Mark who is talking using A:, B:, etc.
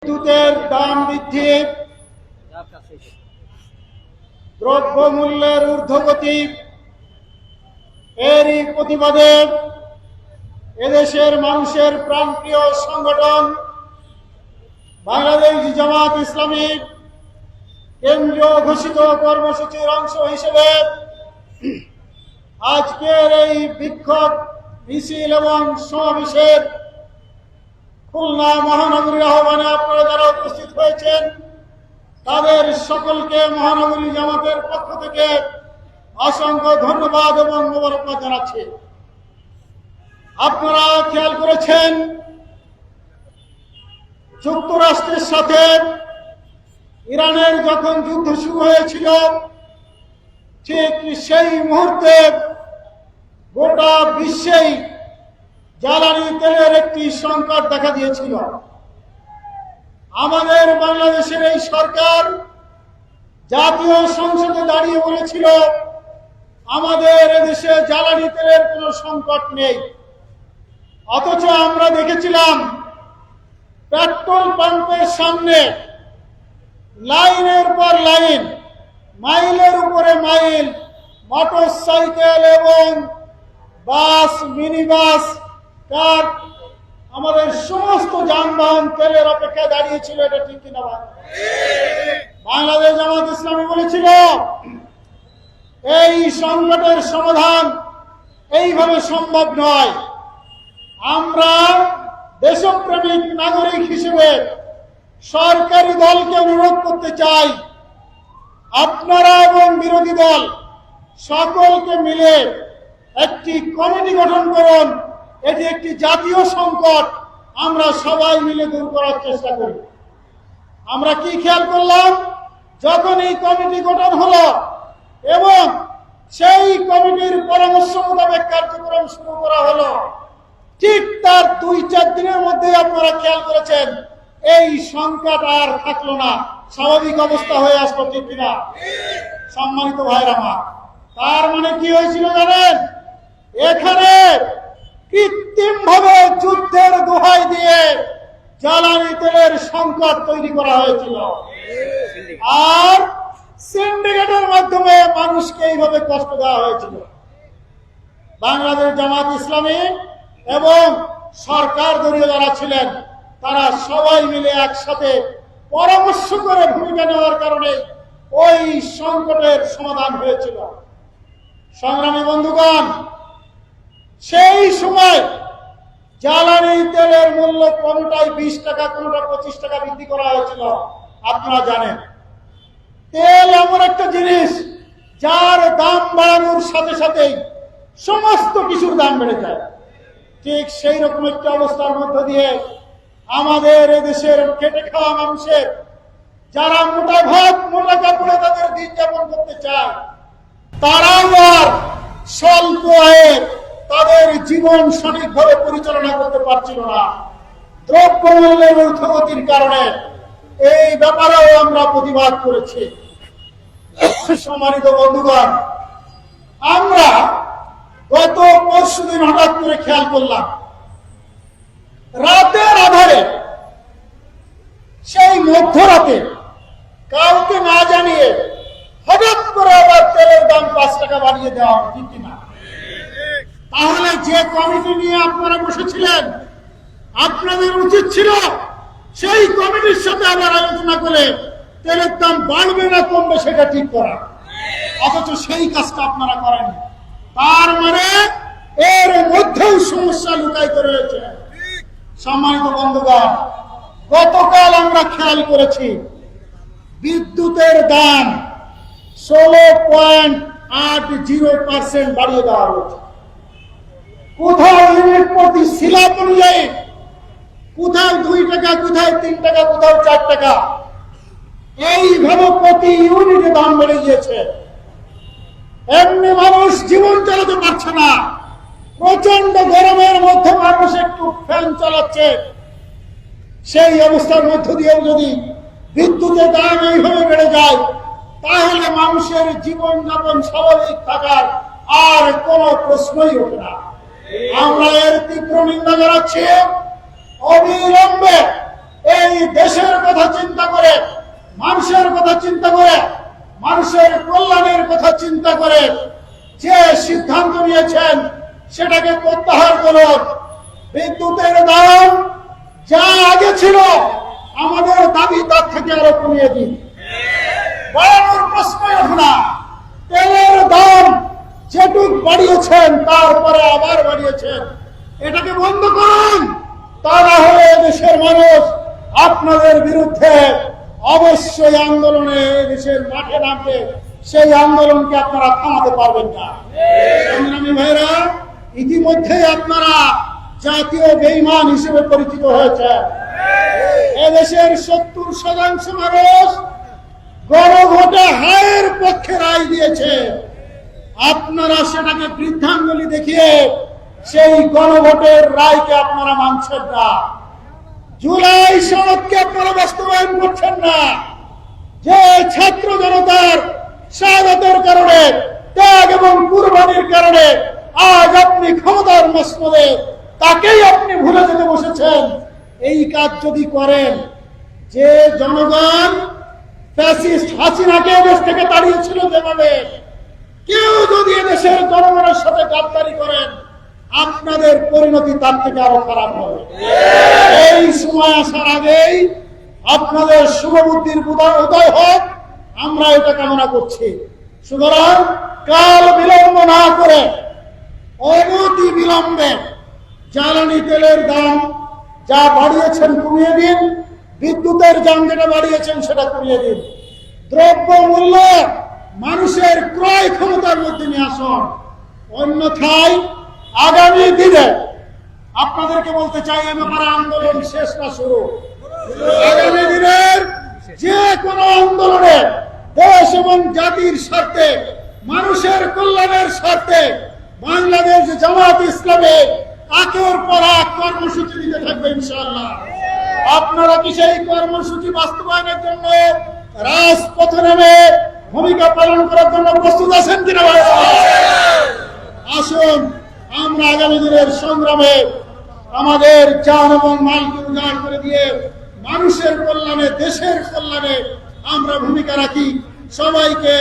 A: বিদ্যুতের দাম বৃদ্ধি, দ্রব্যমূল্যের ঊর্ধ্বগতি, এরই প্রতিবাদে এদেশের মানুষের প্রাণপ্রিয় সংগঠন বাংলাদেশ জামাত ইসলামী কেন্দ্রীয় ঘোষিত কর্মসূচির অংশ হিসেবে আজকের এই বিক্ষোভ মিছিল এবং সমাবেশের খুলনা মহানগরীর আহ্বানে আপনারা যারা উপস্থিত হয়েছেন তাদের সকলকে মহানগরী জামাতের পক্ষ থেকে অসংখ্য ধন্যবাদ এবং মোবারকবাদ জানাচ্ছি। আপনারা খেয়াল করেছেন যুক্তরাষ্ট্রের সাথে ইরানের যখন যুদ্ধ শুরু হয়েছিল ঠিক সেই মুহূর্তে গোটা বিশ্বেই জ্বালানি তেলের একটি সংকট দেখা দিয়েছিল। আমাদের বাংলাদেশের এই সরকার জাতীয় সংসদে দাঁড়িয়ে বলেছিল আমাদের এদেশে জ্বালানি তেলের কোনো সংকট নেই, অথচ আমরা দেখেছিলাম পেট্রোল পাম্পের সামনে লাইনের পর লাইন, মাইলের উপরে মাইল মোটর সাইকেল এবং বাস, মিনি বাস, কার, আমাদের সমস্ত যানবাহন তেলের অপেক্ষায় দাঁড়িয়েছিল। এটা ঠিক কিনা? বাংলাদেশ জামাত ইসলামী বলেছিল এই সংকটের সমাধান এইভাবে সম্ভব নয়। আমরা দেশপ্রেমিক নাগরিক হিসেবে সরকারি দলকে অনুরোধ করতে চাই, আপনারা এবং বিরোধী দল সকলকে মিলে একটি কমিটি গঠন করুন। এটি একটি জাতীয় সংকট, আমরা সবাই মিলে দূর করার চেষ্টা করি। আমরা কি খেয়াল করলাম, যখন এই কমিটি গঠন হলো এবং সেই কমিটির পরামর্শ মোতাবেক কার্যক্রম শুরু করা হলো, ঠিক তার 2-4 দিনের মধ্যে আপনারা খেয়াল করেছেন এই সংকট আর থাকলো না, স্বাভাবিক অবস্থা হয়ে আসলো। ঠিক কিনা? সম্মানিত ভাইরা আমার, তার মানে কি হয়েছিল জানেন? এখানে কৃত্রিম ভাবে যুদ্ধের দোহাই দিয়ে জ্বালানি তেলের সংকট তৈরি করা হয়েছিল, আর সিন্ডিকেটের মাধ্যমে মানুষকে এইভাবে কষ্ট দেওয়া হয়েছিল। বাংলাদেশ জামাত ইসলামী এবং সরকার দলীয় যারা ছিলেন তারা সবাই মিলে একসাথে পরামর্শ করে ভূমিকা নেওয়ার কারণে ওই সংকটের সমাধান হয়েছিল। সংগ্রামী বন্ধুগণ, সেই সময় জ্বালানি তেলের মূল্য কোনটায় 20 টাকা, কোনটা 25 টাকা বৃদ্ধি করা হয়েছিল। আপনারা জানেন তেল এমন একটা জিনিস যার দাম বাড়ানোর সাথে সাথেই সমস্ত কিছুর দাম বেড়ে যায়। ঠিক সেই রকম একটা অবস্থার মধ্য দিয়ে আমাদের এদেশের খেটে খাওয়া মানুষের, যারা মোটা ভাত মোটা কাপড়ে তাদের দিন যাপন করতে চায়, তারাও আর স্বল্প আয়ে তাদের জীবন সঠিকভাবে পরিচালনা করতে পারছিল না দ্রব্যমূল্যের ঊর্ধ্বগতির কারণে। এই ব্যাপারেও আমরা প্রতিবাদ করেছি। সম্মানিত বন্ধুগণ, আমরা গত পরশুদিন হঠাৎ করে খেয়াল করলাম রাতের আধারে, সেই মধ্যরাতে কাউকে না জানিয়ে হঠাৎ করে আবার তেলের দাম 5 টাকা বাড়িয়ে দেওয়া হবে। ঠিক কিনা? তাহলে যে কমিটি নিয়ে আপনারা বসেছিলেন, আপনাদের উচিত ছিল সেই কমিটির সাথে আবার আলোচনা করে তেলের দাম বাড়বে না কমবে সেটা ঠিক করা, অথচ সেই কাজটা আপনারা করেন। তার মানে এর মধ্যেও সমস্যা লুকায়িত রয়েছে। সম্মানিত বন্ধুগণ, গতকাল আমরা খেয়াল করেছি বিদ্যুতের দাম 16.80% বাড়িয়ে দেওয়া হয়েছে। কোথাও ইউনিট প্রতি স্ল্যাব অনুযায়ী, কোথাও 2 টাকা, কোথাও 3 টাকা, কোথাও 4 টাকা, এইভাবে প্রতি ইউনিটে দাম বেড়ে গিয়েছে। এমনি মানুষ জীবন চালাতে পারছে না। প্রচন্ড গরমের মধ্যে মানুষ একটু ফ্যান চালাচ্ছে। সেই অবস্থার মধ্য দিয়েও যদি বিদ্যুতের দাম এইভাবে বেড়ে যায়, তাহলে মানুষের জীবন যাপন স্বাভাবিক থাকার আর কোনো প্রশ্নই ওঠে না। আমরা এর তীব্র নিন্দা জানাচ্ছি। অবিলম্বে এই দেশের কথা চিন্তা করে, মানুষের কথা চিন্তা করে, মানুষের কল্যাণের কথা চিন্তা করে যে সিদ্ধান্ত নিয়েছেন সেটাকে প্রত্যাহার করুন। বিদ্যুতের দাম যা আগে ছিল আমাদের দাবি তার থেকে আরো কমিয়ে দিন, বাড়ানোর প্রশ্নই ওঠে না। তেলের দাম যেটুক বাড়িয়েছেন তারপরে আবার বাড়িয়েছেন, এটাকে বন্ধ করুন। তা না হলে দেশের মানুষ আপনাদের বিরুদ্ধে অবশ্যই আন্দোলনে দেশের মাঠে নামবে, সেই আন্দোলনকে আপনারা থামাতে পারবেন না। সংগ্রামী ভাইরা, ইতিমধ্যে আপনারা জাতীয় বেঈমান হিসেবে পরিচিত হয়েছে। এদেশের 70% মানুষ গণভোটে হায়ের পক্ষে রায় দিয়েছে। আপনারা সেটাকে বৃদ্ধাঙ্গুলি দেখিয়ে সেই গণভোটের রায়কে আপনারা মানছেন না। জুলাই সনদকে আপনারা বাস্তবায়ন করছেন না। যে ছাত্র জনতার শাহাদাতের কারণে, ত্যাগ এবং কুরবানির কারণে আজ আপনি ক্ষমতার মসনদে, তাকেই আপনি ভুলে যেতে বসেছেন। এই কাজ যদি করেন, যে জনগণ ফ্যাসিস্ট হাসিনাকে দেশ থেকে তাড়িয়েছিল যেভাবে, কেউ যদি এদেশের জনগণের সাথে গাদ্দারি করেন, আপনাদের পরিণতি তার থেকে আরো খারাপ হবে। এই সময় আসার আগেই আপনাদের শুভবুদ্ধির উদয় হোক, আমরা এটা কামনা করছি। সুতরাং কাল বিলম্ব না করে অনতি বিলম্বে জ্বালানি তেলের দাম যা বাড়িয়েছেন কমিয়ে দিন, বিদ্যুতের দাম যেটা বাড়িয়েছেন সেটা কমিয়ে দিন। দ্রব্য মূল্য মানুষের ক্রয় ক্ষমতার মধ্যে নিয়ে আসুন। অন্যথায় আগামী দিনে আপনাদেরকে বলতে চাই, এ ব্যাপারে আন্দোলন শেষ না শুরু। আগামী দিনের যে কোনো আন্দোলনে দেশ এবং জাতির স্বার্থে, মানুষের কল্যাণের স্বার্থে বাংলাদেশ জামাত ইসলামে একের পর এক কর্মসূচি দিতে থাকবে ইনশাআল্লাহ। আপনারা কি সেই কর্মসূচি বাস্তবায়নের জন্য রাজপথে নেমে ভূমিকা পালন করার জন্য প্রস্তুত আছেন কিনা? আসুন আমরা আগামী দিনের সংগ্রামে আমাদের জান এবং মালকে উজাড় করে দিয়ে মানুষের কল্যাণে, দেশের কল্যাণে আমরা ভূমিকা রাখি। সবাইকে